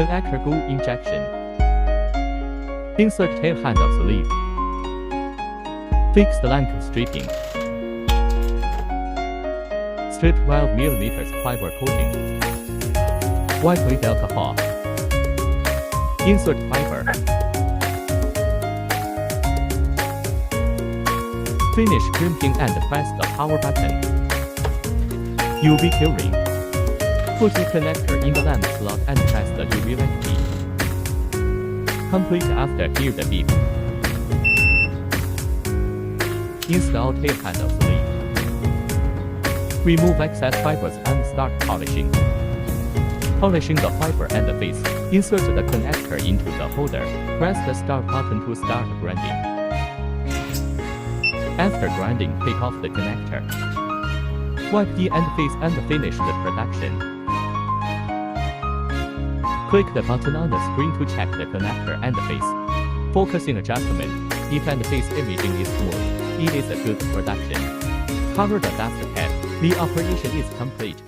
Connector glue injection. Insert tail handle sleeve. Fixed length stripping. Strip 12 mm fiber coating. Wipe with alcohol. Insert fiber. Finish crimping and press the power button. UV curing. Put the connector in the lamp slot and press the UV light key. Complete after here the beep. Install tail handle sleeve. Remove excess fibers and start polishing. Polishing the fiber and the face. Insert the connector into the holder. Press the start button to start grinding. After grinding, take off the connector. Wipe the end face and finish the production. Click the button on the screen to check the connector and the face. Focusing adjustment. If and face imaging is smooth, it is a good production. Cover the dust cap. The operation is complete.